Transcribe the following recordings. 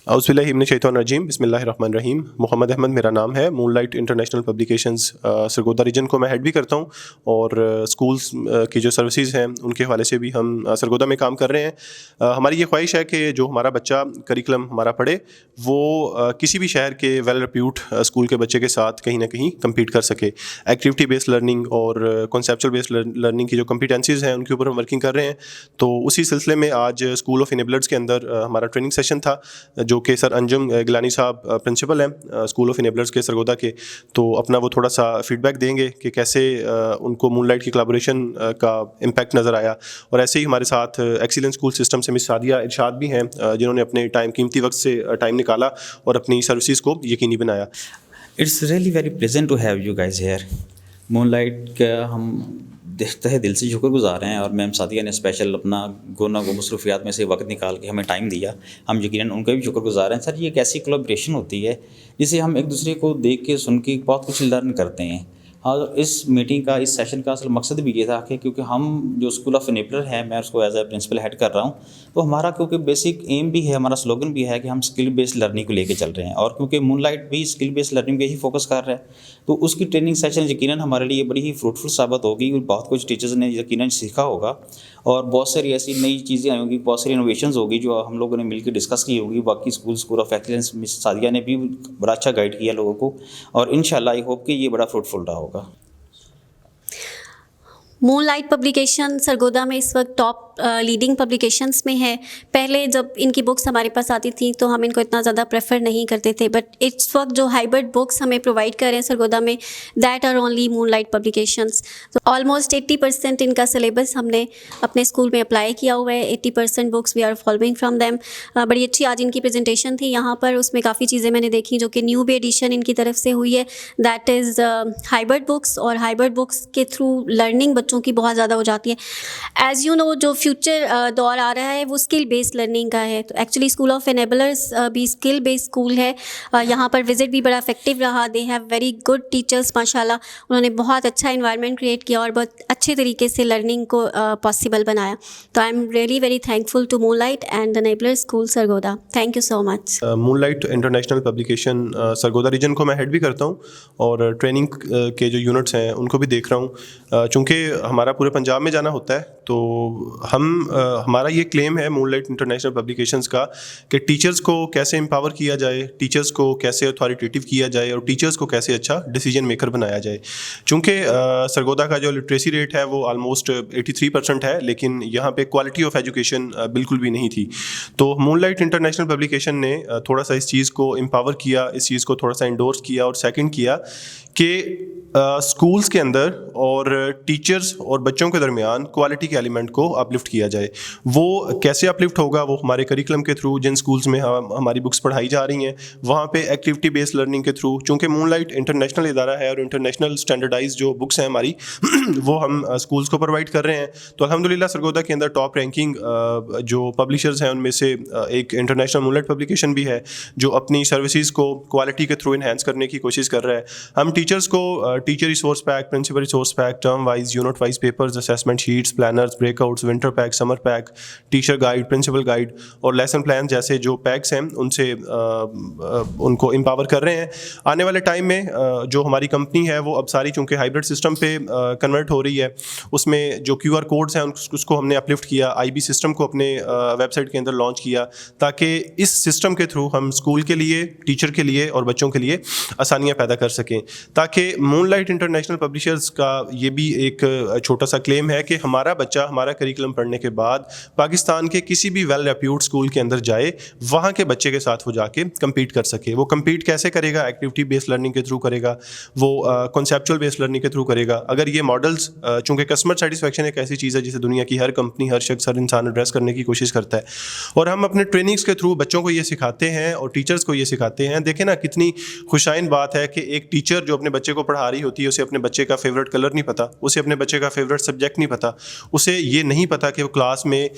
औज़ुबिल्लाहिमिनश्शैतानिर्रजीम बिस्मिल्लाहिर्रहमानिर्रहीम। मोहम्मद अहमद मेरा नाम है। Moonlight International Publications Sargodha region को मैं हेड भी करता हूँ और स्कूल्स की जो सर्विसेज हैं उनके हवाले से भी हम सरगोदा में काम कर रहे हैं। हमारी ये ख्वाहिश है कि जो हमारा बच्चा करिकुलम हमारा पढ़े वो किसी भी शहर के वेल रिप्यूट स्कूल के बच्चे के साथ कहीं ना कहीं कम्पीट कर सके। एक्टिविटी बेस्ड लर्निंग और कॉन्सेप्चुअल बेस्ड लर्निंग की जो कम्पिटेंसीज हैं उनके ऊपर हम वर्किंग कर रहे हैं। तो उसी सिलसिले में आज स्कूल ऑफ इनेबलर्स के अंदर हमारा ट्रेनिंग सेशन था, जो कि सर अंजुम गिलानी साहब प्रिंसिपल हैं स्कूल ऑफ इनेबलर्स के सरगोदा के। तो अपना वो थोड़ा सा फीडबैक देंगे कि कैसे उनको मूनलाइट की कोलैबोरेशन का इम्पैक्ट नज़र आया। और ऐसे ही हमारे साथ एक्सीलेंस स्कूल सिस्टम से मिस सादिया इरशाद भी हैं, जिन्होंने अपने कीमती वक्त से टाइम निकाला और अपनी सर्विसेज को यकीनी बनाया। It's really very pleasant to have you guys here. Moonlight का हम देखते हैं दिल से शुक्रगुजार हैं, और मैम सादिया ने स्पेशल अपना गोना गो मसरूफियात में से वक्त निकाल के हमें टाइम दिया। हम यकीनन उनका भी शुक्रगुजार हैं। सर, ये एक ऐसी कोलैबोरेशन होती है जिसे हम एक दूसरे को देख के सुन के बहुत कुछ लर्न करते हैं। और इस मीटिंग का, इस सेशन का असल मकसद भी ये था कि क्योंकि हम जो स्कूल ऑफ इनेबलर है, मैं उसको एज ए प्रिंसिपल हेड कर रहा हूँ, तो हमारा क्योंकि बेसिक एम भी है, हमारा स्लोगन भी है कि हम स्किल बेस्ड लर्निंग को लेके चल रहे हैं। और क्योंकि मूनलाइट भी स्किल बेस्ड लर्निंग पे ही फोकस कर रहा है, तो उसकी ट्रेनिंग सेशन यकीनन हमारे लिए बड़ी ही फ्रूटफुल साबित होगी। बहुत कुछ टीचर्स ने यकीनन सीखा होगा और बहुत सारी ऐसी नई चीज़ें आई होंगी, बहुत सारी इनोवेशंस होगी जो हम लोगों ने मिलकर डिस्कस की होगी। बाकी school of excellence miss Sadia ने भी बड़ा अच्छा गाइड किया लोगों को, और इंशाल्लाह आई होप कि ये बड़ा फ्रूटफुल रहा होगा। मूनलाइट पब्लिकेशन सरगोदा में इस वक्त टॉप लीडिंग पब्लिकेशंस में है। पहले जब इनकी बुक्स हमारे पास आती थी तो हम इनको इतना ज़्यादा प्रेफर नहीं करते थे, बट इस वक्त जो हाइब्रिड बुक्स हमें प्रोवाइड कर रहे हैं सरगोदा में, that are only Moonlight publications. तो ऑलमोस्ट 80% इनका सिलेबस हमने अपने स्कूल में अप्लाई किया हुआ है। 80% books we are following from them. बड़ी अच्छी आज इनकी प्रेजेंटेशन थी यहाँ पर, उसमें काफ़ी चीज़ें मैंने देखी जो कि न्यू भी एडिशन इनकी तरफ से हुई है, दैट इज़ हाइब्रिड बुक्स। और हाइब्रिड बुक्स के थ्रू लर्निंग बच्चों की बहुत ज़्यादा हो जाती है। एज़ यू नो, जो फ्यूचर दौर आ रहा है वो स्किल बेस्ड लर्निंग का है। तो एक्चुअली स्कूल ऑफ इनेबलर्स भी स्किल बेस्ड स्कूल है। यहाँ पर विज़िट भी बड़ा इफेक्टिव रहा। They have very good teachers माशाल्लाह। उन्होंने बहुत अच्छा इन्वायरमेंट क्रिएट किया और बहुत अच्छे तरीके से लर्निंग को पॉसिबल बनाया। तो I am really very thankful to Moonlight and the Enablers school Sargodha. Thank you so much. Moonlight International publication Sargodha region को मैं हेड भी करता हूँ और ट्रेनिंग के जो यूनिट्स हैं उनको भी देख रहा हूँ। चूँकि हमारा पूरे पंजाब में जाना होता है, तो हमारा ये क्लेम है मूनलाइट इंटरनेशनल पब्लिकेशंस का कि टीचर्स को कैसे एम्पावर किया जाए, टीचर्स को कैसे अथॉरिटेटिव किया जाए और टीचर्स को कैसे अच्छा डिसीजन मेकर बनाया जाए। चूँकि सरगोदा का जो लिटरेसी रेट है वो ऑलमोस्ट 83% है, लेकिन यहाँ पे क्वालिटी ऑफ एजुकेशन बिल्कुल भी नहीं थी। तो मूनलाइट इंटरनेशनल पब्लिकेशन ने थोड़ा सा इस चीज़ को एम्पावर किया, इस चीज़ को थोड़ा सा इंडोर्स किया और सेकंड किया कि स्कूल्स के अंदर और टीचर्स और बच्चों के दरमियान क्वालिटी के एलिमेंट को अपलिफ्ट किया जाए। वो कैसे अपलिफ्ट होगा? वो हमारे करिकुलम के थ्रू, जिन स्कूल्स में हमारी बुक्स पढ़ाई जा रही हैं वहाँ पे एक्टिविटी बेस्ड लर्निंग के थ्रू। चूँकि मूनलाइट इंटरनेशनल इदारा है और इंटरनेशनल स्टैंडर्डाइज जो बुक्स हैं हमारी वो हम स्कूल्स को प्रोवाइड कर रहे हैं। तो अल्हम्दुलिल्लाह सरगोदा के अंदर टॉप रैंकिंग जो पब्लिशर्स हैं उनमें से एक इंटरनेशनल मूनलाइट पब्लिकेशन भी है, जो अपनी सर्विसेज को क्वालिटी के थ्रू इन्हेंस करने की कोशिश कर रहा है। हम टीचर्स को teacher resource pack, principal resource pack, term wise, unit wise papers, assessment sheets, planners, breakouts, winter pack, summer pack, teacher guide, principal guide और लेसन प्लान जैसे जो पैक्स हैं उनसे उनको एम्पावर कर रहे हैं। आने वाले टाइम में जो हमारी कंपनी है वो अब सारी चूँकि हाइब्रिड सिस्टम पे कन्वर्ट हो रही है, उसमें जो QR कोड्स हैं उसको हमने अपलिफ्ट किया, IB सिस्टम को अपने वेबसाइट के अंदर लॉन्च किया, ताकि इस सिस्टम के थ्रू हम स्कूल के लिए, टीचर के लिए और बच्चों के लिए आसानियाँ पैदा कर सकें। ताकि मूनलाइट इंटरनेशनल पब्लिशर्स का ये भी एक छोटा सा क्लेम है कि हमारा बच्चा हमारा करिकुलम पढ़ने के बाद पाकिस्तान के किसी भी वेल रेप्यूट स्कूल के अंदर जाए, वहाँ के बच्चे के साथ वो जाके कम्पीट कर सके। वो कम्पीट कैसे करेगा? एक्टिविटी बेस्ड लर्निंग के थ्रू करेगा, वो कॉन्सेप्चुअल बेस्ड लर्निंग के थ्रू करेगा। अगर ये मॉडल्स, चूँकि कस्टमर सेटिस्फेक्शन एक ऐसी चीज़ है जिसे दुनिया की हर कंपनी, हर शख्स, हर इंसान एड्रेस करने की कोशिश करता है, और हम अपने ट्रेनिंग्स के थ्रू बच्चों को ये सिखाते हैं और टीचर्स को ये सिखाते हैं। देखें ना, कितनी खुशाइन बात है कि एक टीचर जो अपने बच्चे को पढ़ा रही होती है, उसे अपने बच्चे का फेवरेट कलर नहीं पता, उसे अपने बच्चे का फेवरेट सब्जेक्ट नहीं पता, उसे ये नहीं पता कि वो क्लास में,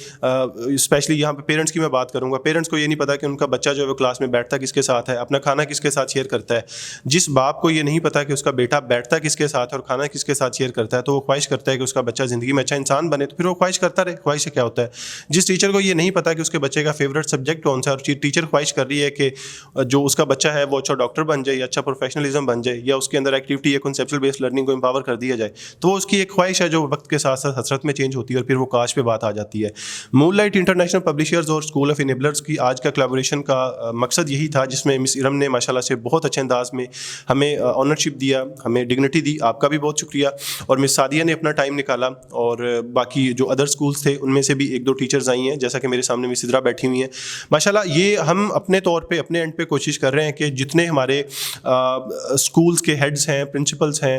स्पेशली यहाँ पे पेरेंट्स की मैं बात करूँगा, पेरेंट्स को ये नहीं पता कि उनका बच्चा जो है वो क्लास में बैठता किसके साथ है, अपना खाना किसके साथ शेयर करता है। जिस बाप को ये नहीं पता कि उसका बेटा बैठता किसके साथ है और खाना किसके साथ शेयर करता है, तो वो ख्वाहिश करता है कि उसका बच्चा ज़िंदगी में अच्छा इंसान बने, तो फिर वो ख्वाहिश करता रहे। ख्वाहिश से क्या होता है? जिस टीचर को ये नहीं पता कि उसके बच्चे का फेवरेट सब्जेक्ट कौन सा, और टीचर ख्वाहिश कर रही है कि जो उसका बच्चा है वो अच्छा डॉक्टर बन जाए या अच्छा प्रोफेशनलिज्म बन जाए या उसके अंदर एक्टिविटी या कॉन्सेप्चुअल बेस्ड लर्निंग को एम्पावर कर दिया जाए, तो वो उसकी एक ख्वाहिश है जो वक्त के साथ साथ हसरत में चेंज होती है और फिर वो काश पे बात आ जाती है। मूनलाइट इंटरनेशनल पब्लिशर्स और स्कूल ऑफ इनेबलर्स की आज का कोलैबोरेशन का मकसद यही था, जिसमें मिस इरम ने माशाल्लाह से बहुत अच्छे अंदाज में हमें ऑनरशिप दिया, हमें डिग्निटी दी। आपका भी बहुत शुक्रिया। और मिस सादिया ने अपना टाइम निकाला, और बाकी जो अदर स्कूल्स थे उनमें से भी 1-2 टीचर्स आई हैं, जैसा कि मेरे सामने मिस इद्रा बैठी हुई हैं। माशाल्लाह ये हम अपने तौर पे, अपने एंड पे कोशिश कर रहे हैं कि जितने हमारे स्कूल्स के हेड्स हैं, प्रिंसिपल्स हैं,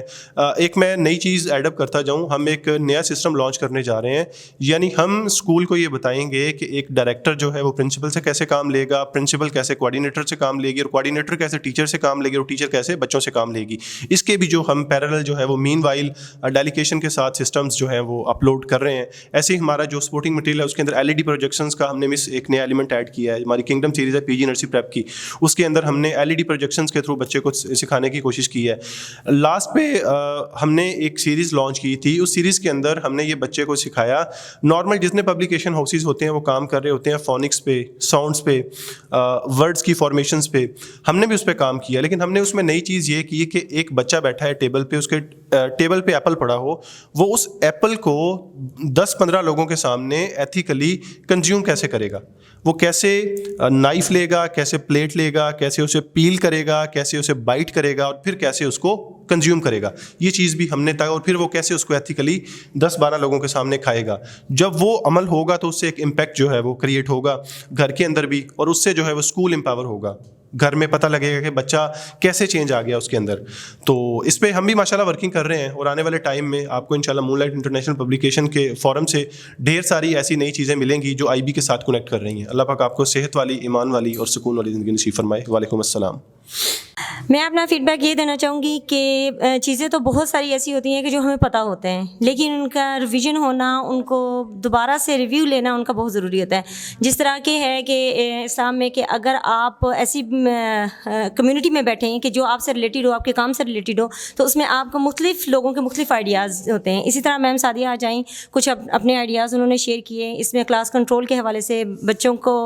एक मैं नई चीज़ एडअप करता जाऊँ। हम एक नया सिस्टम लॉन्च करने जा रहे हैं, यानी हम स्कूल को ये बताएंगे कि एक डायरेक्टर जो है वो प्रिंसिपल से कैसे काम लेगा, प्रिंसिपल कैसे कोऑर्डिनेटर से काम लेगी, और कोऑर्डिनेटर कैसे टीचर से काम लेगी, और टीचर कैसे बच्चों से काम लेगी। इसके भी जो हम पैरेलल जो है वो मीनवाइल डेलीकेशन के साथ सिस्टम्स जो हैं वो अपलोड कर रहे हैं। ऐसे ही हमारा जो स्पोर्टिंग मटेरियल है उसके अंदर LED प्रोजेक्शंस का हमने मिस एक नया एलिमेंट ऐड किया है। हमारी किंगडम सीरीज़ है PG नर्सरी प्रेप की, उसके अंदर हमने LED प्रोजेक्शंस के थ्रू बच्चे को सिखाने की कोशिश की है। लास्ट पे हमने एक सीरीज़ लॉन्च की थी, उस सीरीज़ के अंदर हमने ये बच्चे को सिखाया, नॉर्मल जितने पब्लिकेशन हाउसेस होते हैं वो काम कर रहे होते हैं फोनिक्स पे, साउंड्स पे, वर्ड्स की फॉर्मेशंस पे, हमने भी उस पर काम किया। लेकिन हमने उसमें नई चीज़ ये की कि एक बच्चा बैठा है टेबल पे, उसके टेबल पे एप्पल पड़ा हो, वो उस एप्पल को 10-15 लोगों के सामने एथिकली कंज्यूम कैसे करेगा, वो कैसे नाइफ लेगा, कैसे प्लेट लेगा, कैसे उसे पील करेगा, कैसे उसे बाइट करेगा, और फिर कैसे उसको कंज्यूम करेगा, ये चीज़ भी हमने तय, और फिर वो कैसे उसको एथिकली 10-12 लोगों के सामने खाएगा। जब वो अमल होगा तो उससे एक इम्पैक्ट जो है वो क्रिएट होगा घर के अंदर भी, और उससे जो है वो स्कूल एम्पावर होगा, घर में पता लगेगा कि बच्चा कैसे चेंज आ गया उसके अंदर। तो इस पे हम भी माशाल्लाह वर्किंग कर रहे हैं, और आने वाले टाइम में आपको इंशाल्लाह मूनलाइट इंटरनेशनल पब्लिकेशन के फोरम से ढेर सारी ऐसी नई चीज़ें मिलेंगी जो IB के साथ कनेक्ट कर रही हैं। अल्लाह पाक आपको सेहत वाली, ईमान वाली और सुकून वाली ज़िंदगी नसीब फरमाए। वालेकुम अस्सलाम। मैं अपना फीडबैक ये देना चाहूँगी कि चीज़ें तो बहुत सारी ऐसी होती हैं कि जो हमें पता होते हैं, लेकिन उनका रिवीजन होना, उनको दोबारा से रिव्यू लेना उनका बहुत ज़रूरी होता है। जिस तरह के है कि इस्लाम में कि अगर आप ऐसी कम्युनिटी में बैठे हैं कि जो आपसे रिलेटेड हो, आपके काम से रिलेटेड हो, तो उसमें आपको मुख्तलिफ लोगों के मुख्तलिफ आइडियाज़ होते हैं। इसी तरह मैम सादिया आ जाएँ, कुछ अपने आइडियाज़ उन्होंने शेयर किए। इसमें क्लास कंट्रोल के हवाले से, बच्चों को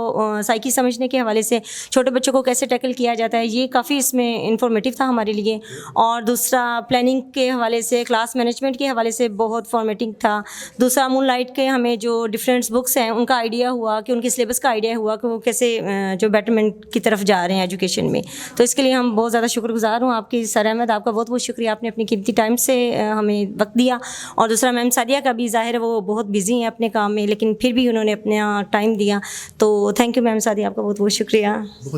साइकी समझने के हवाले से, छोटे बच्चों को कैसे टैकल किया जाता है, ये काफ़ी इसमें इंफॉर्मेटिव था हमारे लिए। और दूसरा प्लानिंग के हवाले से, क्लास मैनेजमेंट के हवाले से बहुत फॉर्मेटिंग था। दूसरा मूनलाइट के हमें जो डिफरेंट बुक्स हैं उनका आइडिया हुआ, कि उनके सिलेबस का आइडिया हुआ कि वो कैसे जो बेटरमेंट की तरफ जा रहे हैं एजुकेशन में। तो इसके लिए हम बहुत ज़्यादा शुक्रगुजार हूँ आपकी सर अहमद, आपका बहुत बहुत शुक्रिया, आपने अपनी कीमती टाइम से हमें वक्त दिया। और दूसरा मैम सादिया का भी, ज़ाहिर है वो बहुत बिजी हैं अपने काम में, लेकिन फिर भी उन्होंने अपना टाइम दिया। तो थैंक यू मैम सादिया, आपका बहुत बहुत शुक्रिया।